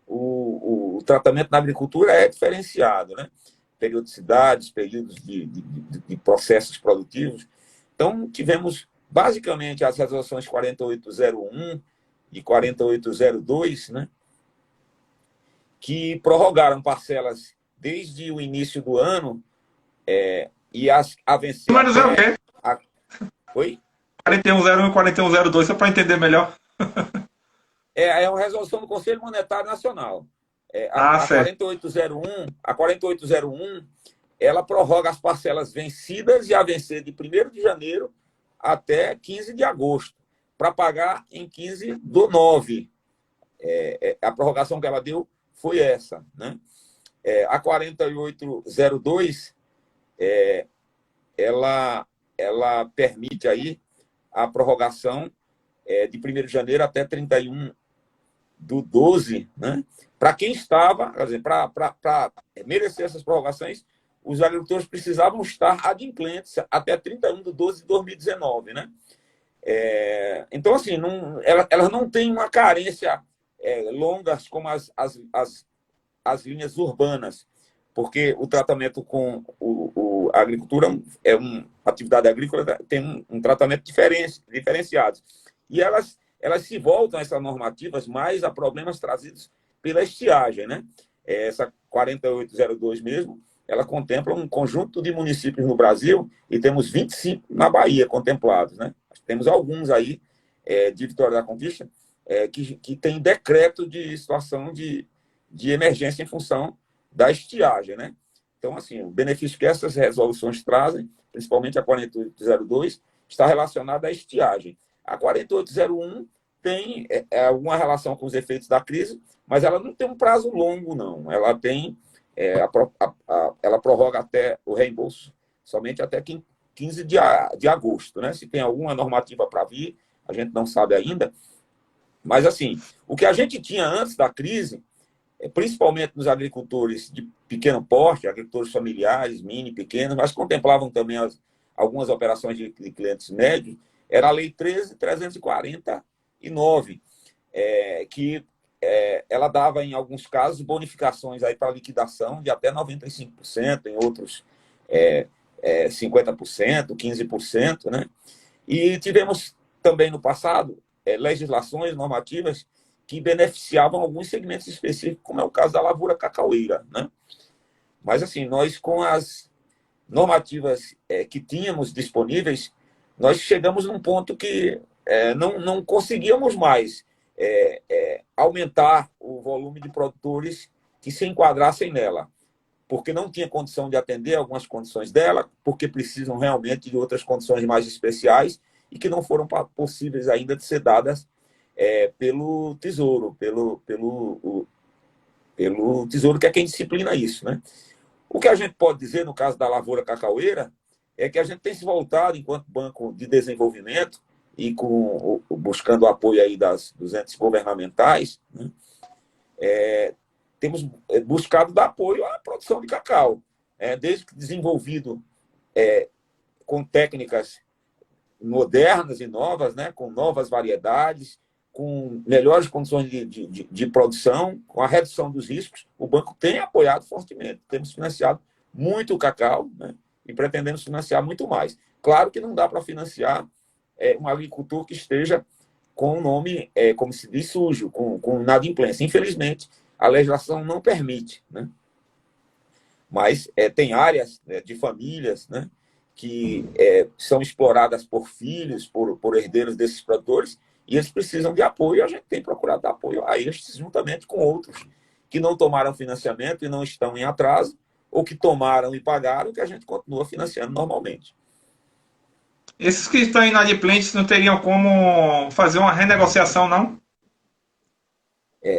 o tratamento na agricultura é diferenciado, né? Periodicidades, períodos de processos produtivos. Então, tivemos basicamente as resoluções 4801 e 4802, né? Que prorrogaram parcelas desde o início do ano e a vencer Mas é o quê? Oi? 4101 e 4102, só para entender melhor. É uma resolução do Conselho Monetário Nacional. A Certo. 4801, ela prorroga as parcelas vencidas e a vencer de 1º de janeiro até 15 de agosto, para pagar em 15/9. A prorrogação que ela deu foi essa, né? A 4802, ela permite aí a prorrogação de 1º de janeiro até 31/12, né? Para quem estava, quer dizer, para merecer essas prorrogações, os agricultores precisavam estar adimplentes até 31/12 de 2019, né? Então, assim, elas não têm uma carência longas como as linhas urbanas, porque o tratamento com a agricultura a atividade agrícola tem um tratamento diferenciado. E elas se voltam, essas normativas, mais a problemas trazidos pela estiagem, né? Essa 4802 mesmo, ela contempla um conjunto de municípios no Brasil e temos 25 na Bahia contemplados, né? Temos alguns aí de Vitória da Conquista que tem decreto de situação de emergência em função da estiagem, né? Então, assim, o benefício que essas resoluções trazem, principalmente a 4802, está relacionado à estiagem. A 4801 tem alguma relação com os efeitos da crise, mas ela não tem um prazo longo, não. Ela tem ela prorroga até o reembolso somente até 15 de agosto, né? Se tem alguma normativa para vir, a gente não sabe ainda. Mas, assim, o que a gente tinha antes da crise, principalmente nos agricultores de pequeno porte, agricultores familiares, mini, pequenos, mas contemplavam também algumas operações de clientes médios, era a Lei 13.349, que ela dava, em alguns casos, bonificações aí para liquidação de até 95%, em outros 50%, 15%, né? E tivemos também no passado legislações normativas que beneficiavam alguns segmentos específicos, como é o caso da lavoura cacaueira, né? Mas, assim, nós, com as normativas que tínhamos disponíveis, nós chegamos num ponto que não conseguíamos mais aumentar o volume de produtores que se enquadrassem nela, porque não tinha condição de atender algumas condições dela, porque precisam realmente de outras condições mais especiais e que não foram possíveis ainda de ser dadas pelo Tesouro, pelo Tesouro, que é quem disciplina isso, né? O que a gente pode dizer no caso da lavoura cacaueira é que a gente tem se voltado, enquanto Banco de Desenvolvimento, buscando o apoio aí dos entes governamentais, né, temos buscado dar apoio à produção de cacau, desde que desenvolvido com técnicas modernas e novas, né, com novas variedades, com melhores condições de produção, com a redução dos riscos. O banco tem apoiado fortemente, temos financiado muito o cacau, né, e pretendemos financiar muito mais. Claro que não dá para financiar um agricultor que esteja com o nome, como se diz, sujo, com inadimplência. Infelizmente, a legislação não permite, né? Mas tem áreas de famílias, né, que são exploradas por filhos, por herdeiros desses produtores, e eles precisam de apoio, e a gente tem procurado dar apoio a estes, juntamente com outros que não tomaram financiamento e não estão em atraso, ou que tomaram e pagaram, que a gente continua financiando normalmente. Esses que estão inadimplentes não teriam como fazer uma renegociação, não?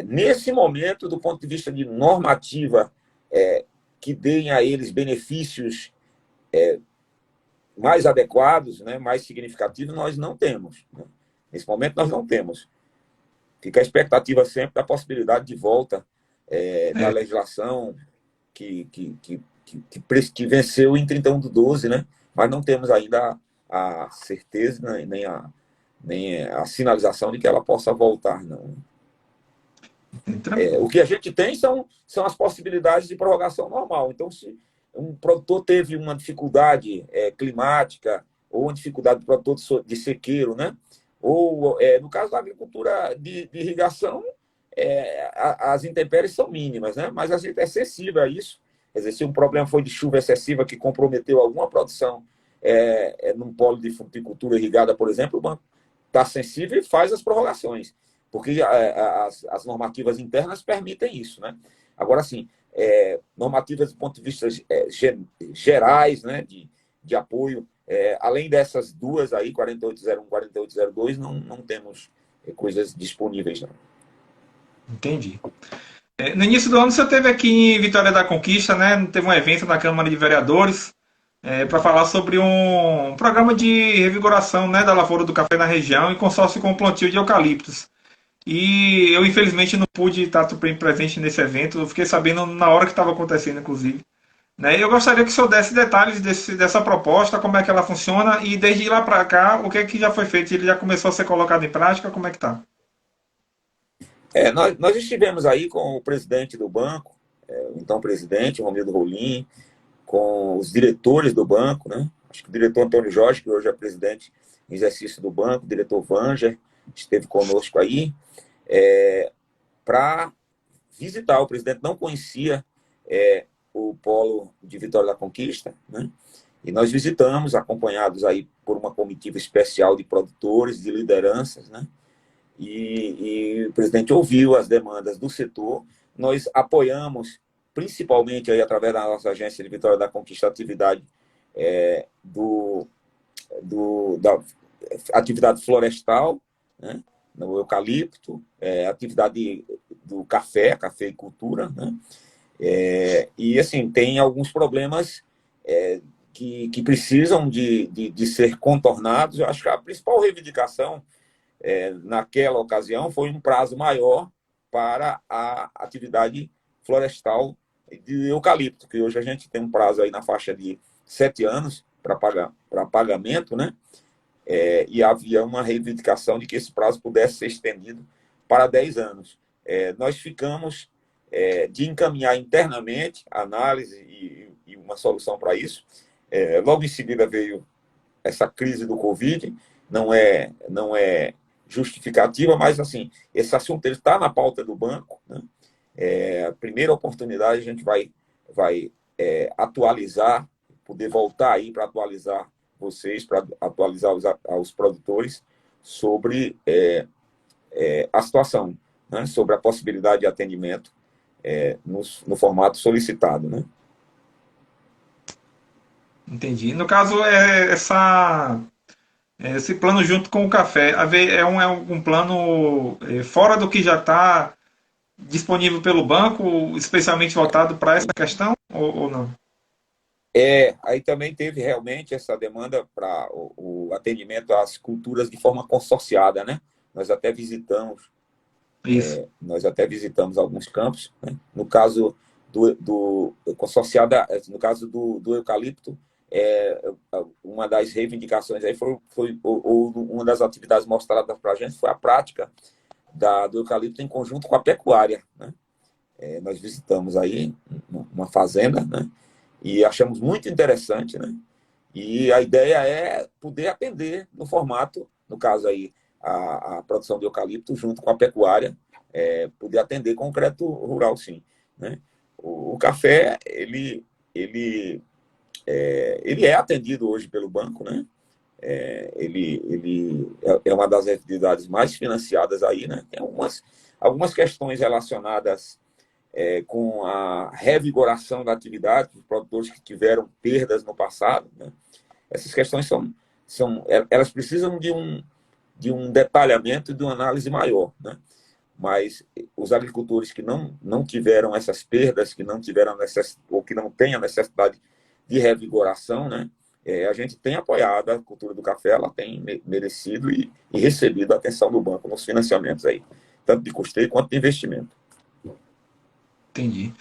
Nesse momento, do ponto de vista de normativa, que deem a eles benefícios mais adequados, né, mais significativos, nós não temos. Né? Nesse momento, nós não temos. Fica a expectativa sempre da possibilidade de volta da legislação que venceu em 31/12, né? Mas não temos ainda a certeza, né, nem a sinalização de que ela possa voltar, não. O que a gente tem são as possibilidades de prorrogação normal. Então, se um produtor teve uma dificuldade climática, ou uma dificuldade do produtor de sequeiro, né? Ou, no caso da agricultura de irrigação, as intempéries são mínimas, né? Mas a gente é sensível a isso. Quer dizer, se um problema foi de chuva excessiva que comprometeu alguma produção num polo de fruticultura irrigada, por exemplo, o banco está sensível e faz as prorrogações, porque as normativas internas permitem isso, né? Agora, assim, normativas do ponto de vista gerais, né, de apoio, além dessas duas aí, 4801, 4802, não temos coisas disponíveis, não. Entendi. No início do ano você esteve aqui em Vitória da Conquista, né? Teve um evento na Câmara de Vereadores para falar sobre um programa de revigoração, né, da lavoura do café na região em consórcio com o plantio de eucaliptos. E eu, infelizmente, não pude estar presente nesse evento. Eu fiquei sabendo na hora que estava acontecendo, inclusive. Né? Eu gostaria que o senhor desse detalhes dessa proposta, como é que ela funciona e desde lá para cá, o que é que já foi feito? Ele já começou a ser colocado em prática? Como é que está? Nós estivemos aí com o presidente do banco, o então presidente, Romildo Rolim, com os diretores do banco, né? Acho que o diretor Antônio Jorge, que hoje é presidente em exercício do banco, o diretor Vanger, esteve conosco aí, para visitar. O presidente não conhecia o polo de Vitória da Conquista, né? E nós visitamos, acompanhados aí por uma comitiva especial de produtores, de lideranças, né? E o presidente ouviu as demandas do setor. Nós apoiamos, principalmente aí através da nossa agência de Vitória da Conquista, a atividade da atividade florestal, né, no eucalipto, atividade do cafeicultura, né, e assim, tem alguns problemas que precisam de ser contornados. Eu acho que a principal reivindicação naquela ocasião foi um prazo maior para a atividade florestal de eucalipto, que hoje a gente tem um prazo aí na faixa de 7 anos para pagamento, né? E havia uma reivindicação de que esse prazo pudesse ser estendido para 10 anos. Nós ficamos de encaminhar internamente a análise e uma solução para isso. Logo em seguida veio essa crise do Covid, não é justificativa, mas assim, esse assunto está na pauta do banco, né? A primeira oportunidade a gente vai atualizar, poder voltar aí para atualizar vocês, para atualizar os produtores sobre a situação, né? Sobre a possibilidade de atendimento no formato solicitado, né? Entendi. No caso, esse plano junto com o café é um plano fora do que já está disponível pelo banco, especialmente voltado para essa questão, ou não? Aí também teve realmente essa demanda para o atendimento às culturas de forma consorciada, né? Nós até visitamos, Isso. nós até visitamos alguns campos, né? No caso do consorciada, no caso do eucalipto, uma das reivindicações aí ou uma das atividades mostradas para a gente foi a prática do eucalipto em conjunto com a pecuária, né? Nós visitamos aí uma fazenda, né? E achamos muito interessante, né? E a ideia é poder atender no formato, no caso aí, a produção de eucalipto junto com a pecuária, poder atender concreto rural, sim, né? O café, ele é atendido hoje pelo banco, né? Ele é uma das atividades mais financiadas aí, né? Tem algumas questões relacionadas com a revigoração da atividade, os produtores que tiveram perdas no passado, né? Essas questões elas precisam de um detalhamento e de uma análise maior, né? Mas os agricultores que não tiveram essas perdas, que não tiveram ou que não têm a necessidade de revigoração, né? A gente tem apoiado a cultura do café, ela tem merecido e recebido a atenção do banco nos financiamentos aí, tanto de custeio quanto de investimento. Entendi.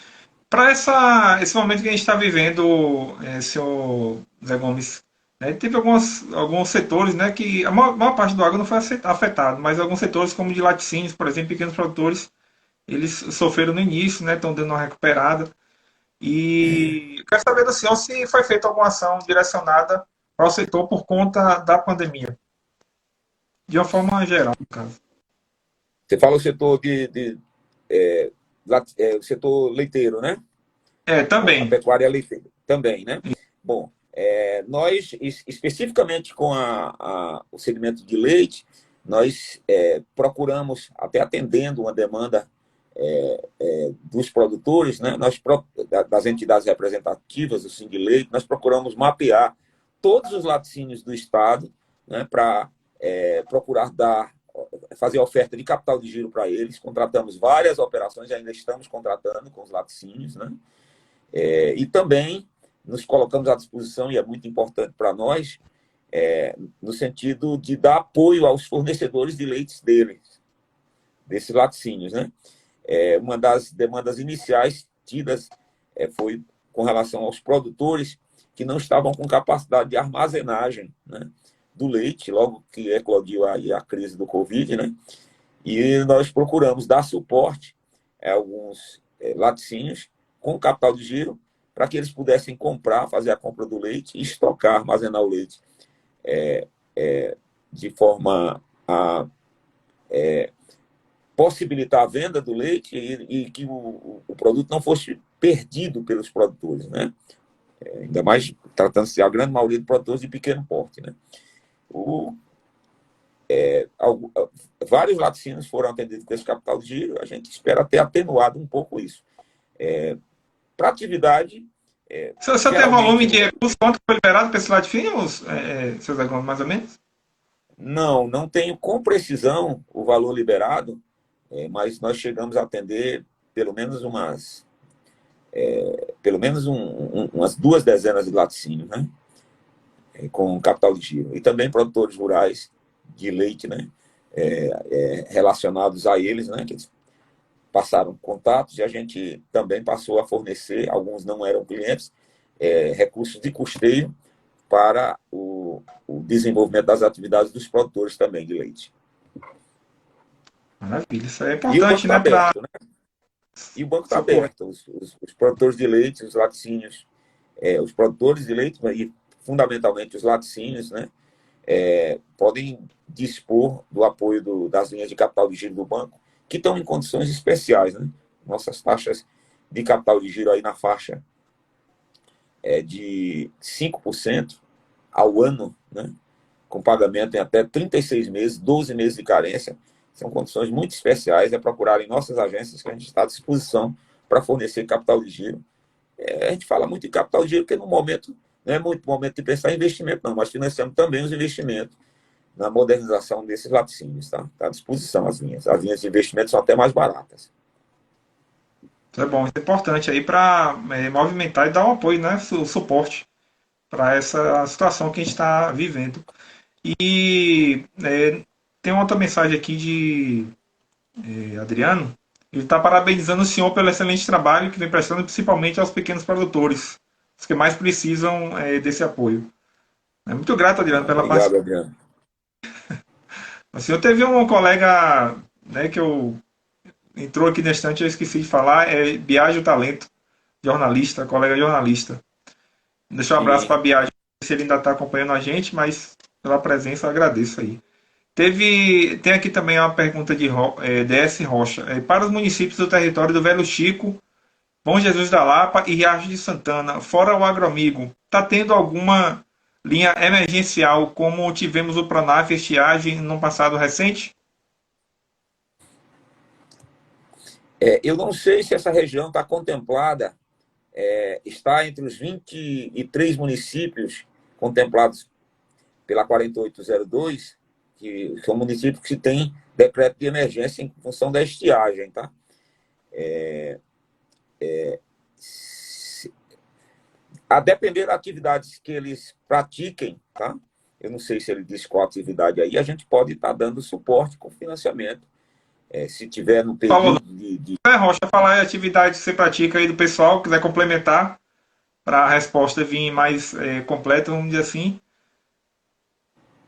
Para esse momento que a gente está vivendo, senhor Zé Gomes, né, teve alguns setores, né, que a maior parte do agro não foi afetado, mas alguns setores, como de laticínios, por exemplo, pequenos produtores, eles sofreram no início, né, estão dando uma recuperada. E eu quero saber do senhor se foi feita alguma ação direcionada para o setor por conta da pandemia, de uma forma geral, no caso. Você fala o setor o setor leiteiro, né? A Também. pecuária leiteira também, né? Bom, nós, especificamente com o segmento de leite, nós procuramos, até atendendo uma demanda dos produtores, né? Das entidades representativas do Sindleite, nós procuramos mapear todos os laticínios do Estado, né? Para procurar fazer oferta de capital de giro para eles. Contratamos várias operações, ainda estamos contratando com os laticínios, né? E também nos colocamos à disposição, e é muito importante para nós, no sentido de dar apoio aos fornecedores de leites desses laticínios, né? Uma das demandas iniciais tidas foi com relação aos produtores que não estavam com capacidade de armazenagem, né, do leite, logo que eclodiu aí a crise do Covid, né? E nós procuramos dar suporte a alguns laticínios com capital de giro para que eles pudessem fazer a compra do leite e estocar, armazenar o leite de forma a possibilitar a venda do leite e que o produto não fosse perdido pelos produtores, né? Ainda mais tratando-se a grande maioria de produtores de pequeno porte, né? Vários laticínios foram atendidos com esse capital de giro, a gente espera ter atenuado um pouco isso. Para a atividade... Você tem volume de recursos, quanto foi liberado para esse laticínios, seus agônicos, mais ou menos? Não tenho com precisão o valor liberado, mas nós chegamos a atender pelo menos umas 2 dezenas de laticínios, né? Com capital de giro. E também produtores rurais de leite, né? Relacionados a eles, né? Que eles passaram contatos e a gente também passou a fornecer, alguns não eram clientes, recursos de custeio para o desenvolvimento das atividades dos produtores também de leite. Maravilha, isso é importante, né? Aberto, né? E o banco está aberto. Os produtores de leite, os laticínios, os produtores de leite, e fundamentalmente os laticínios, né? Podem dispor do apoio das linhas de capital de giro do banco, que estão em condições especiais, né? Nossas taxas de capital de giro aí na faixa de 5% ao ano, né? Com pagamento em até 36 meses, 12 meses de carência. São condições muito especiais, procurar em nossas agências que a gente está à disposição para fornecer capital de giro. A gente fala muito em capital de giro porque no momento não é muito momento de pensar em investimento, não, mas financiamos também os investimentos na modernização desses laticínios, tá? Está à disposição as linhas. As linhas de investimento são até mais baratas. Isso é bom, isso é importante aí para movimentar e dar um apoio, né, suporte para essa situação que a gente está vivendo. E tem uma outra mensagem aqui de Adriano. Ele está parabenizando o senhor pelo excelente trabalho que vem prestando principalmente aos pequenos produtores, os que mais precisam desse apoio. É muito grato, Adriano, pela Obrigado, participação. Adriano. O senhor teve um colega, né, que eu entrou aqui na estante, eu esqueci de falar, é Biagio Talento, jornalista, colega jornalista. Deixa um abraço Sim. para Biagio, se ele ainda está acompanhando a gente, mas pela presença eu agradeço aí. Tem aqui também uma pergunta de DS Rocha. Para os municípios do território do Velho Chico, Bom Jesus da Lapa e Riacho de Santana, fora o Agroamigo, está tendo alguma linha emergencial como tivemos o Pronaf Estiagem no passado recente? Eu não sei se essa região está contemplada, está entre os 23 municípios contemplados pela 4802, que são municípios que têm decreto de emergência em função da estiagem, tá? A depender das atividades que eles pratiquem, tá? Eu não sei se ele diz qual atividade aí, a gente pode estar dando suporte com financiamento. Se tiver no Falou período de. não. Rocha, falar a atividade que você pratica aí do pessoal, quiser complementar para a resposta vir mais completa, vamos dizer assim,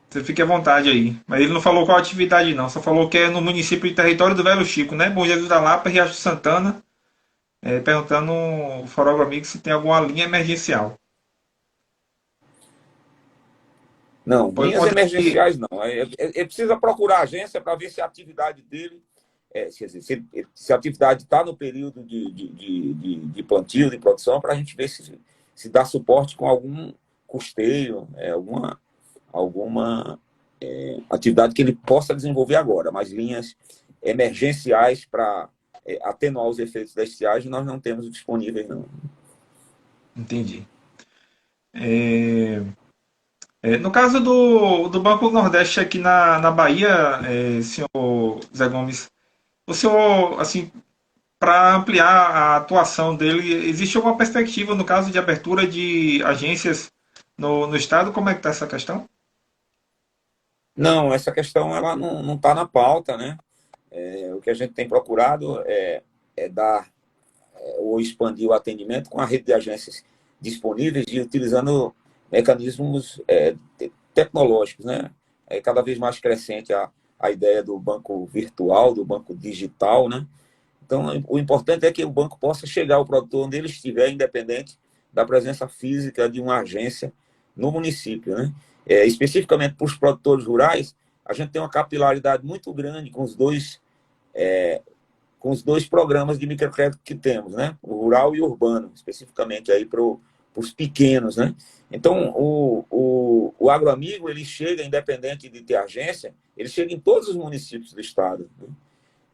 você fique à vontade aí. Mas ele não falou qual atividade não, só falou que é no município de território do Velho Chico, né? Bom Jesus da Lapa e Riacho de Santana, perguntando o Fórum Amigo se tem alguma linha emergencial. Não, Pode linhas contar que emergenciais não. Ele precisa procurar a agência para ver se a atividade dele, se a atividade está no período de plantio, de produção, para a gente ver se dá suporte com algum custeio, alguma atividade que ele possa desenvolver agora. Mas linhas emergenciais para atenuar os efeitos da estiagem nós não temos disponíveis, não. entendi. No caso do Banco do Nordeste aqui na Bahia, senhor Zé Gomes, o senhor, assim, para ampliar a atuação dele, existe alguma perspectiva no caso de abertura de agências no Estado? Como é que está essa questão? Não, essa questão ela não está na pauta, né? O que a gente tem procurado é dar ou expandir o atendimento com a rede de agências disponíveis e utilizando mecanismos tecnológicos, né? É cada vez mais crescente a ideia do banco virtual, do banco digital, né? Então, o importante é que o banco possa chegar ao produtor onde ele estiver, independente da presença física de uma agência no município, né? Especificamente para os produtores rurais, a gente tem uma capilaridade muito grande com os dois programas de microcrédito que temos, né? O rural e o urbano, especificamente aí para os pequenos, né? Então, o Agroamigo, ele chega, independente de ter agência, ele chega em todos os municípios do estado, né?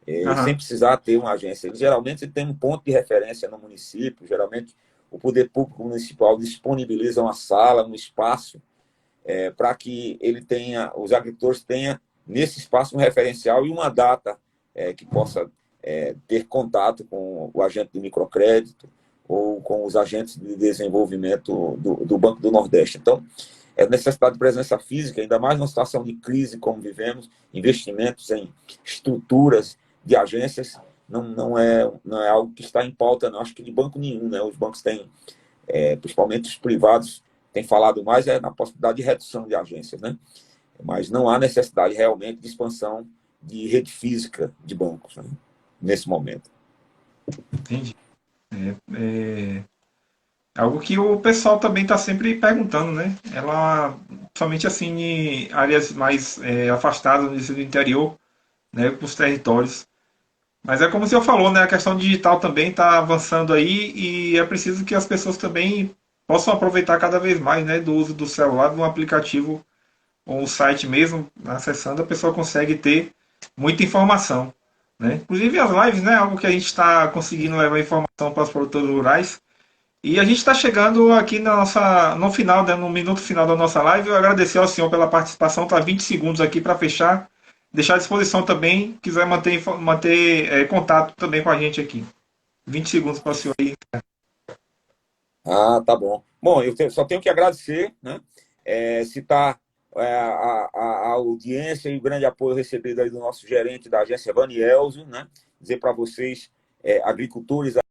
Sem Aham, precisar ter uma agência. Ele geralmente tem um ponto de referência no município, geralmente o poder público municipal disponibiliza uma sala, um espaço, para que os agricultores tenham nesse espaço um referencial e uma data que possa ter contato com o agente de microcrédito ou com os agentes de desenvolvimento do Banco do Nordeste. Então, é necessidade de presença física, ainda mais numa situação de crise como vivemos, investimentos em estruturas de agências não é algo que está em pauta, não. Acho que de banco nenhum, né? Os bancos têm, principalmente os privados, têm falado mais na possibilidade de redução de agências, né? Mas não há necessidade realmente de expansão de rede física de bancos, né? Nesse momento. entendi. É algo que o pessoal também está sempre perguntando, né? Ela, somente assim, em áreas mais afastadas do interior, né, para os territórios. Mas é como o senhor falou, né? A questão digital também está avançando aí e é preciso que as pessoas também possam aproveitar cada vez mais, né, do uso do celular, de um aplicativo ou um site mesmo, acessando, a pessoa consegue ter muita informação, né? Inclusive as lives, né? Algo que a gente está conseguindo levar informação para os produtores rurais. E a gente está chegando aqui no final, né, no minuto final da nossa live. Eu agradecer ao senhor pela participação, tá 20 segundos aqui para fechar. Deixar à disposição também, quiser manter contato também com a gente aqui. 20 segundos para o senhor aí. Ah, tá bom. Bom, só tenho que agradecer, né? Citar a audiência e o grande apoio recebido aí do nosso gerente da agência, Vanielzo, né? Dizer para vocês, agricultores,